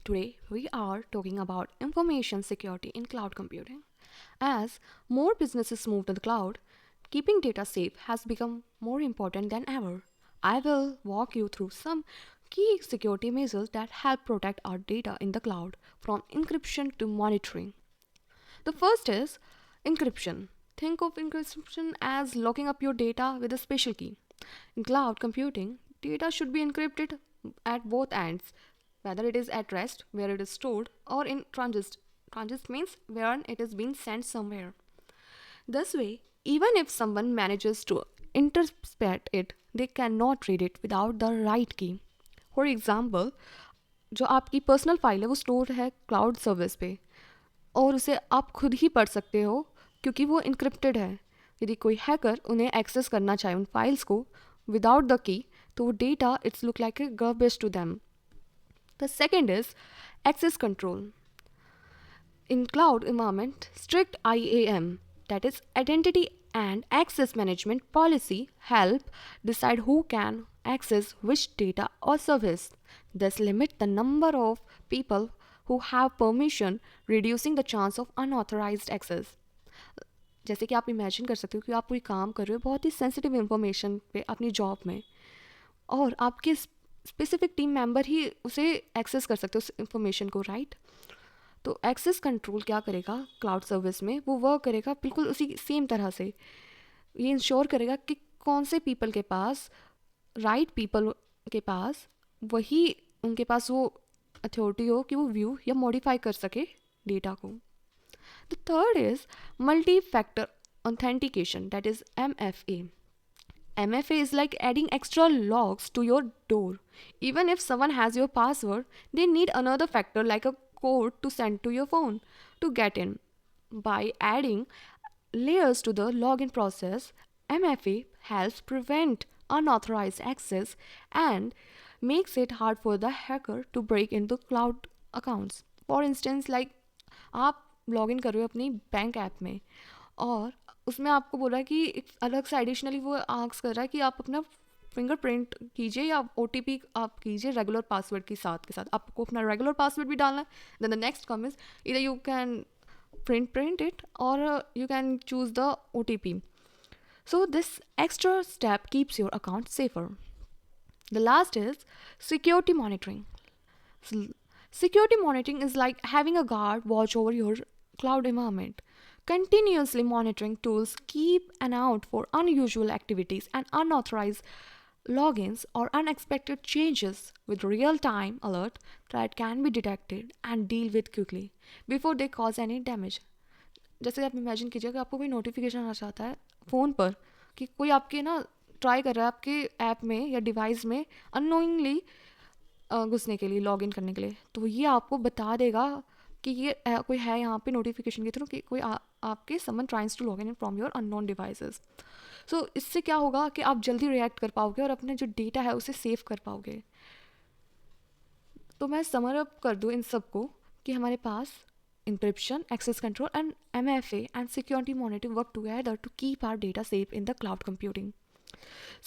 Today we are talking about information security in cloud computing. As more businesses move to the cloud, keeping data safe has become more important than ever. I will walk you through some key security measures that help protect our data in the cloud from encryption to monitoring. The first is encryption. Think of encryption as locking up your data with a special key. In cloud computing, data should be encrypted at both ends, whether it is at rest, where it is stored, or in transit. Transit means where it is being sent somewhere. This way, even if someone manages to intercept it, they cannot read it without the right key. For example जो आपकी personal file है वो store है cloud service पे और उसे आप खुद ही पढ़ सकते हो क्योंकि वो इनक्रिप्टेड है. यदि कोई हैकर उन्हें एक्सेस करना चाहे उन फाइल्स को विदाउट द की तो वो data it's look like a garbage to them. The second is access control. In cloud environment, strict IAM, that is Identity and Access Management Policy, help decide who can access which data or service. This limit the number of people who have permission, reducing the chance of unauthorized access. जैसे कि आप imagine कर सकते हो कि आप कोई काम कर रहे हो बहुत ही सेंसिटिव इन्फॉर्मेशन पे अपनी जॉब में और आपके स्पेसिफिक टीम मेंबर ही उसे एक्सेस कर सकते हो उस इंफॉर्मेशन को, राइट? तो एक्सेस कंट्रोल क्या करेगा क्लाउड सर्विस में, वो वर्क करेगा बिल्कुल उसी सेम तरह से. ये इंश्योर करेगा कि कौन से पीपल के पास, राइट पीपल के पास वही उनके पास वो अथॉरिटी हो कि वो व्यू या मॉडिफाई कर सके डेटा को. The third is multi factor authentication, that is MFA. MFA is like adding extra logs to your door. Even if someone has your password, they need another factor like a code to send to your phone to get in. By adding layers to the login process, MFA helps prevent unauthorized access and makes it hard for the hacker to break into cloud accounts. For instance, like आप login कर रहे हो अपनी bank app में और उसमें आपको बोला कि एक अलग से एडिशनली वो आस्क कर रहा है कि आप अपना फिंगरप्रिंट कीजिए या OTP आप कीजिए रेगुलर पासवर्ड के साथ आपको अपना रेगुलर पासवर्ड भी डालना है. Then the next come is इधर you can print it or you can choose the OTP. So this extra step keeps your account safer. The last is security monitoring. Security monitoring is like having a guard watch over your cloud environment. Continuously monitoring tools keep an eye out for unusual activities and unauthorized logins or unexpected changes with real-time alert that can be detected and deal with quickly before they cause any damage. जैसे आप imagine कीजिए कि आपको कोई notification आ जाता है phone पर कि कोई आपके ना ट्राई कर रहा है आपके ऐप में या डिवाइस में अननोइंगली घुसने के लिए, लॉगिन करने के लिए, तो ये आपको बता देगा कि ये कोई है यहाँ पे नोटिफिकेशन के थ्रू कि कोई आपके someone tries to log in from your unknown devices. So इससे क्या होगा कि आप जल्दी रिएक्ट कर पाओगे और अपने जो डेटा है उसे सेव कर पाओगे. तो मैं समर अप कर दूँ इन सबको कि हमारे पास encryption, access control and MFA and security monitoring work together to keep our data safe in the cloud computing.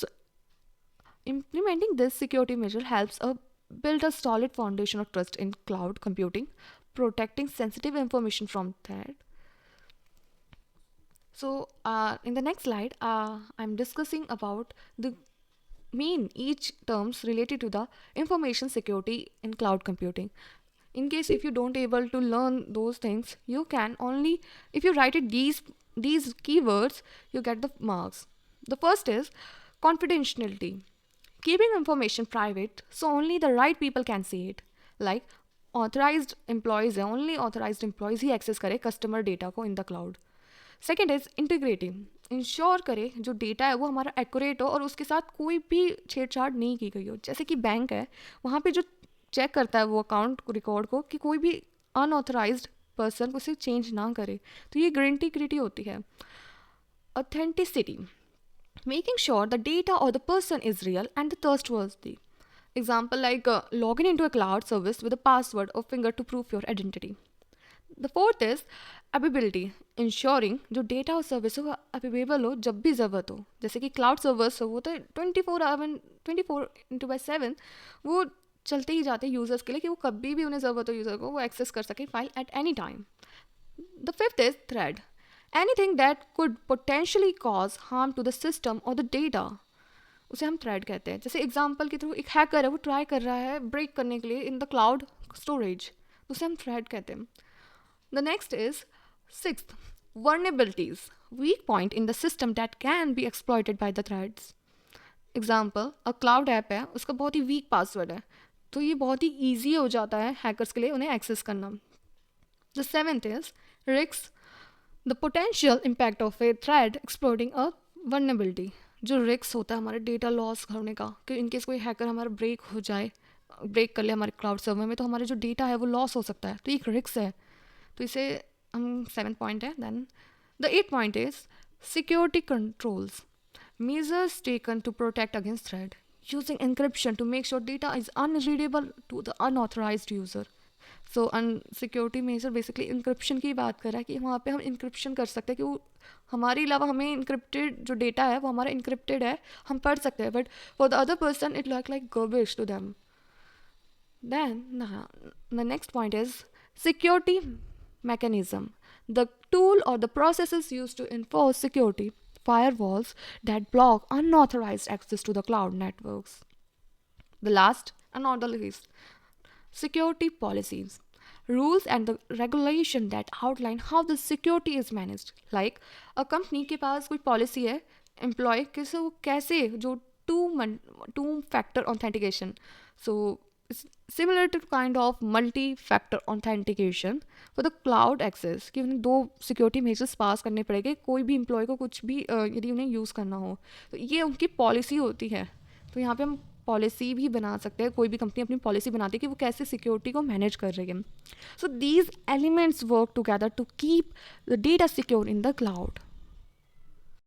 So implementing this security measure helps build a solid foundation of trust in cloud computing, protecting sensitive information from threat. So in the next slide, I'm discussing about the main each terms related to the information security in cloud computing. In case if you don't able to learn those things, you can only, if you write it these keywords, you get the marks. The first is confidentiality, keeping information private so only the right people can see it. Like authorized employees है, only authorized employees ही access करे customer data को in the cloud. Second is integrity, ensure करे जो data है वो हमारा accurate हो और उसके साथ कोई भी छेड़छाड़ नहीं की गई हो. जैसे कि बैंक है, वहाँ पे जो चेक करता है वो अकाउंट रिकॉर्ड को कि कोई भी अनऑथराइज्ड पर्सन उसे चेंज ना करे, तो ये इंटीग्रिटी होती है. Authenticity, making sure the data और the person is real and the trustworthy. Example like log in into a cloud service with a password और finger to proof your identity. The fourth is availability, ensuring जो data और service हो available हो जब भी ज़रूरत हो. जैसे कि क्लाउड सर्विस हो वो तो 24/7 वो चलते ही जाते हैं यूज़र्स के लिए कि वो कभी भी उन्हें ज़रूरत हो यूज़र को वो एक्सेस कर सके file at any time. The fifth is thread. Anything that could potentially cause harm to the system or the data. उसे हम थ्रेड कहते हैं. जैसे एग्जांपल के थ्रू एक हैकर है वो ट्राई कर रहा है ब्रेक करने के लिए इन द क्लाउड स्टोरेज, उसे हम थ्रेड कहते हैं. The next is sixth, vulnerabilities, weak point in the system that can be exploited by the threads. Example, a cloud app है, उसका बहुत ही वीक पासवर्ड है, तो ये बहुत ही ईजी हो जाता है हैकर्स के लिए उन्हें एक्सेस करना. The seventh is risk, the potential impact of A thread exploiting a vulnerability. जो रिस्क होता है हमारे डेटा लॉस होने का, कि इनकेस कोई हैकर हमारा ब्रेक हो जाए, ब्रेक कर ले हमारे क्लाउड सर्वर में, तो हमारे जो डेटा है वो लॉस हो सकता है, तो एक रिस्क है. तो इसे हम 7th पॉइंट है. Then the 8th point is security controls, measures taken to protect against threat, using encryption to make sure data is unreadable to the unauthorized user. So security measure basically encryption की बात कर रहा है कि वहाँ पे हम इंक्रिप्शन कर सकते हैं कि वो हमारे अलावा हमें इंक्रिप्टेड जो डेटा है वो हमारा इंक्रिप्टेड है, हम पढ़ सकते हैं, but for the other person it like garbage to them. Then the next point is security mechanism, the tool or the processes used to enforce security, firewalls that block unauthorized access to the cloud networks. The last and not the least, security policies, rules and the regulation that outline how the security is managed. Like a company के पास कोई policy है employee कैसे जो two factor authentication, so it's similar to kind of multi-factor authentication for the cloud access, कि उन्हें 2 security measures पास करने पड़ेंगे कोई भी एम्प्लॉय को कुछ भी यदि उन्हें यूज़ करना हो, तो ये उनकी पॉलिसी होती है. तो यहाँ पे हम पॉलिसी भी बना सकते हैं, कोई भी कंपनी अपनी पॉलिसी बनाती है कि वो कैसे सिक्योरिटी को मैनेज कर रही है. So these elements work together to keep the data secure in the cloud.